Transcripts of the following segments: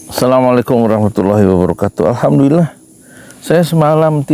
Assalamualaikum warahmatullahi wabarakatuh. Alhamdulillah, saya semalam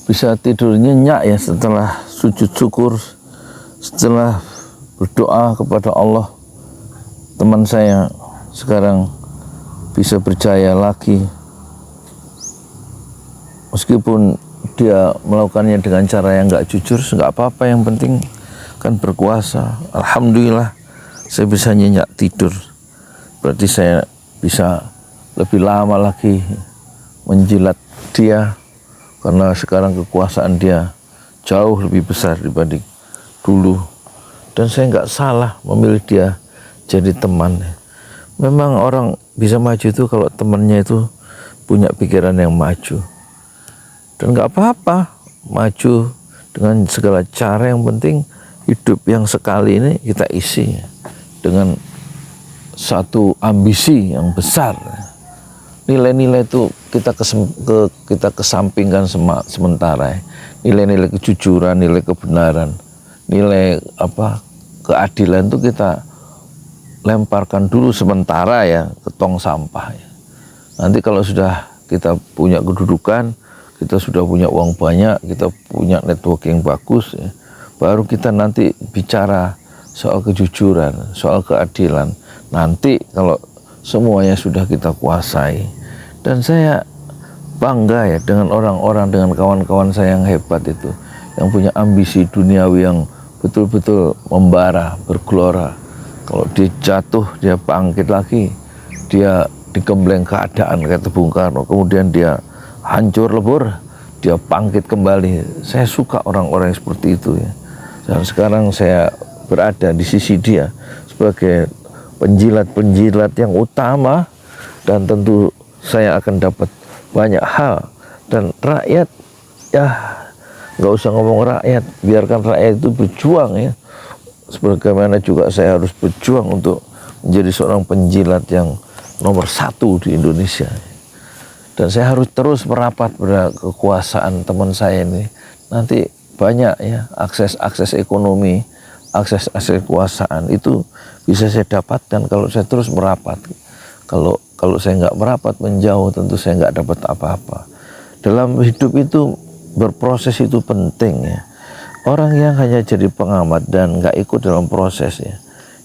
bisa tidur nyenyak ya setelah sujud syukur, setelah berdoa kepada Allah. Teman saya sekarang bisa berjaya lagi, meskipun dia melakukannya dengan cara yang nggak jujur, nggak apa-apa. Yang penting kan berkuasa. Alhamdulillah, saya bisa nyenyak tidur. Berarti saya bisa lebih lama lagi menjilat dia, karena sekarang kekuasaan dia jauh lebih besar dibanding dulu. Dan saya nggak salah memilih dia jadi teman. Memang orang bisa maju itu kalau temannya itu punya pikiran yang maju. Dan nggak apa-apa maju dengan segala cara, yang penting hidup yang sekali ini kita isi dengan satu ambisi yang besar. Nilai-nilai itu kita kesampingkan sementara. Nilai-nilai kejujuran, nilai kebenaran, nilai keadilan itu kita lemparkan dulu sementara ya ke tong sampah. Nanti kalau sudah kita punya kedudukan, kita sudah punya uang banyak, kita punya networking bagus, ya, baru kita nanti bicara soal kejujuran, soal keadilan. Nanti kalau semuanya sudah kita kuasai. Dan saya bangga ya dengan orang-orang, dengan kawan-kawan saya yang hebat itu, yang punya ambisi duniawi yang betul-betul membara, bergelora. Kalau dia jatuh, dia bangkit lagi. Dia digembleng keadaan kayak Bung Karno, kemudian dia hancur lebur, dia bangkit kembali. Saya suka orang-orang yang seperti itu ya. Dan sekarang saya berada di sisi dia sebagai penjilat-penjilat yang utama, dan tentu saya akan dapat banyak hal. Dan rakyat, ya nggak usah ngomong rakyat, biarkan rakyat itu berjuang ya, sebagaimana juga saya harus berjuang untuk menjadi seorang penjilat yang nomor 1 di Indonesia. Dan saya harus terus merapat pada kekuasaan teman saya ini. Nanti banyak ya akses ekonomi, akses kekuasaan itu bisa saya dapatkan kalau saya terus merapat. Kalau saya nggak merapat, menjauh, tentu saya nggak dapat apa-apa. Dalam hidup itu berproses itu penting ya. Orang yang hanya jadi pengamat dan nggak ikut dalam proses ya,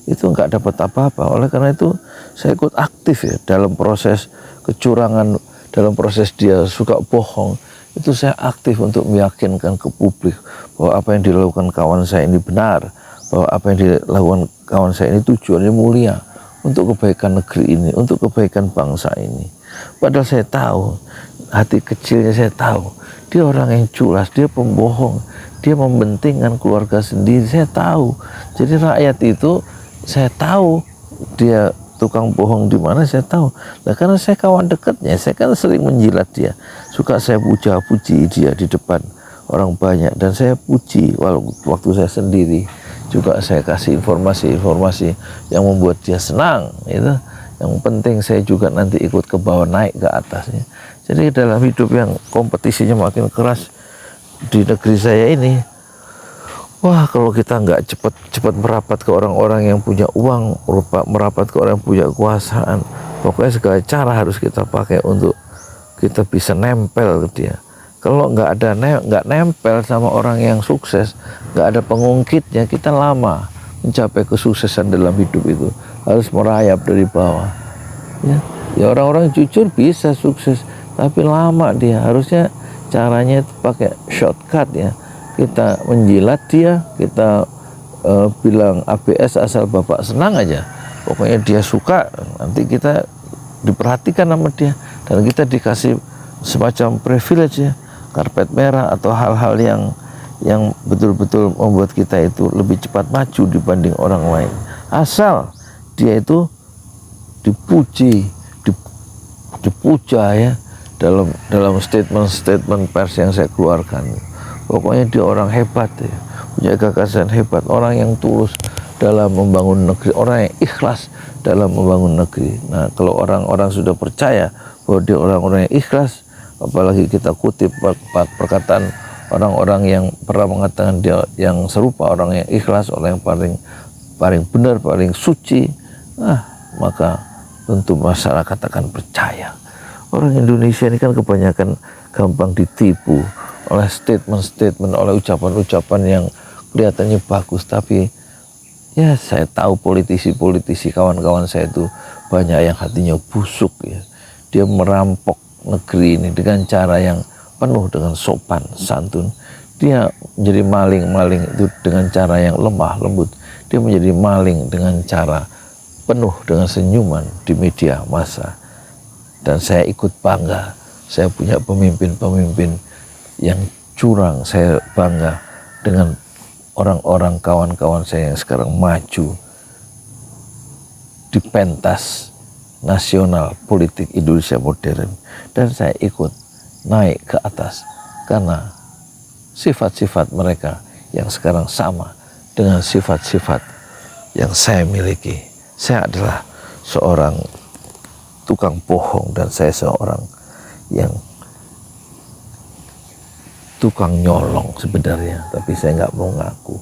itu nggak dapat apa-apa. Oleh karena itu saya ikut aktif ya dalam proses kecurangan, dalam proses dia suka bohong. Itu saya aktif untuk meyakinkan ke publik bahwa apa yang dilakukan kawan saya ini benar, bahwa apa yang dilakukan kawan saya ini tujuannya mulia untuk kebaikan negeri ini, untuk kebaikan bangsa ini. Padahal saya tahu, hati kecilnya saya tahu, dia orang yang culas, dia pembohong, dia membentingkan keluarga sendiri, saya tahu. Jadi rakyat itu saya tahu dia tukang bohong di mana, saya tahu. Nah, karena saya kawan dekatnya, saya kan sering menjilat dia, suka saya puji dia di depan orang banyak, dan saya puji waktu saya sendiri. Juga saya kasih informasi-informasi yang membuat dia senang itu. Yang penting saya juga nanti ikut ke bawah, naik ke atasnya. Jadi dalam hidup yang kompetisinya makin keras di negeri saya ini, wah, kalau kita nggak cepat merapat ke orang-orang yang punya uang, merapat ke orang yang punya kekuasaan, pokoknya segala cara harus kita pakai untuk kita bisa nempel ke dia. Kalau nggak nempel sama orang yang sukses, nggak ada pengungkitnya, kita lama mencapai kesuksesan dalam hidup itu. Harus merayap dari bawah. Ya orang-orang jujur bisa sukses, tapi lama dia. Harusnya caranya pakai shortcut ya. Kita menjilat dia, kita bilang ABS asal Bapak senang aja. Pokoknya dia suka, nanti kita diperhatikan sama dia, dan kita dikasih semacam privilege ya, karpet merah atau hal-hal yang betul-betul membuat kita itu lebih cepat maju dibanding orang lain. Asal dia itu dipuji, dipuja ya dalam statement pers yang saya keluarkan. Pokoknya dia orang hebat ya, punya gagasan hebat, orang yang tulus dalam membangun negeri, orang yang ikhlas dalam membangun negeri. Nah, kalau orang-orang sudah percaya bahwa dia orang-orang yang ikhlas, apalagi kita kutip perkataan orang-orang yang pernah mengatakan dia yang serupa, orang yang ikhlas, orang yang paling benar, paling suci, maka tentu masyarakat akan percaya. Orang Indonesia ini kan kebanyakan gampang ditipu oleh statement-statement, oleh ucapan-ucapan yang kelihatannya bagus, tapi ya saya tahu politisi-politisi kawan-kawan saya itu banyak yang hatinya busuk ya. Dia merampok negeri ini dengan cara yang penuh dengan sopan santun. Dia menjadi maling-maling itu dengan cara yang lemah lembut. Dia menjadi maling dengan cara penuh dengan senyuman di media massa. Dan saya ikut bangga, saya punya pemimpin-pemimpin yang curang. Saya bangga dengan orang-orang kawan-kawan saya yang sekarang maju di pentas nasional politik Indonesia modern. Dan saya ikut naik ke atas karena sifat-sifat mereka yang sekarang sama dengan sifat-sifat yang saya miliki. Saya adalah seorang tukang bohong dan saya seorang yang tukang nyolong sebenarnya, tapi saya nggak mau ngaku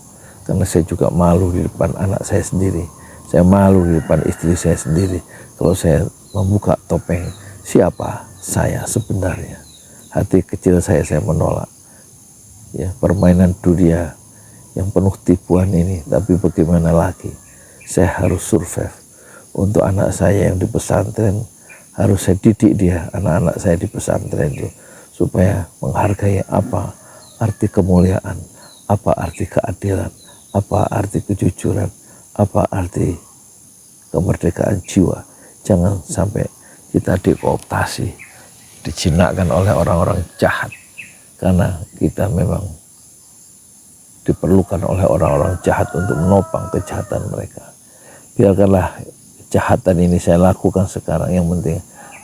karena saya juga malu di depan anak saya sendiri. Saya malu di depan istri saya sendiri kalau saya membuka topeng siapa saya sebenarnya. Hati kecil saya menolak ya permainan dunia yang penuh tipuan ini, tapi bagaimana lagi, saya harus survive. Untuk anak saya yang di pesantren, harus saya didik dia, anak-anak saya di pesantren itu, supaya menghargai apa arti kemuliaan, apa arti keadilan, apa arti kejujuran, apa arti kemerdekaan jiwa. Jangan sampai kita dikooptasi, dijinakkan oleh orang-orang jahat, karena kita memang diperlukan oleh orang-orang jahat untuk menopang kejahatan mereka. Biarkanlah kejahatan ini saya lakukan sekarang. Yang penting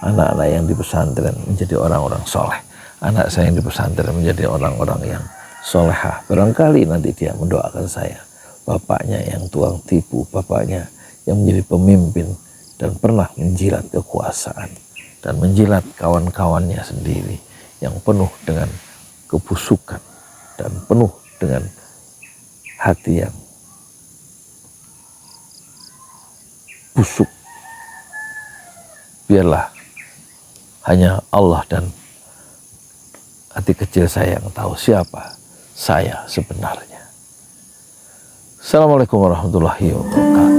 anak-anak yang di pesantren menjadi orang-orang soleh. Anak saya yang di pesantren menjadi orang-orang yang solehah. Barangkali nanti dia mendoakan saya. Bapaknya yang tukang tipu, bapaknya yang menjadi pemimpin dan pernah menjilat kekuasaan dan menjilat kawan-kawannya sendiri yang penuh dengan kebusukan dan penuh dengan hati yang busuk. Biarlah hanya Allah dan hati kecil saya yang tahu siapa saya sebenarnya. Assalamualaikum warahmatullahi wabarakatuh.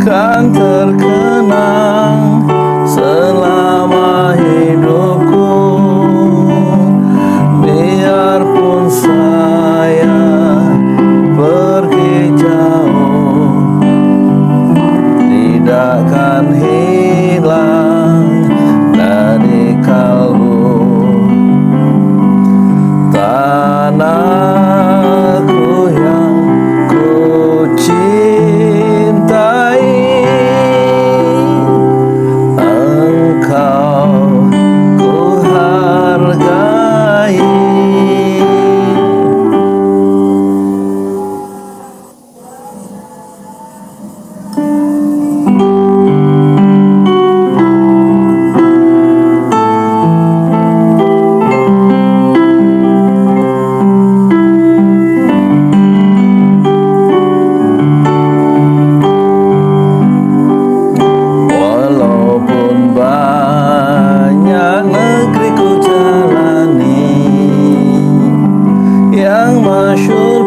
Kan terkenang selama hidupku, biarpun saya pergi jauh, tidak akan hilang dari kalbu. Tanahku yang ku cintai, yang masyhur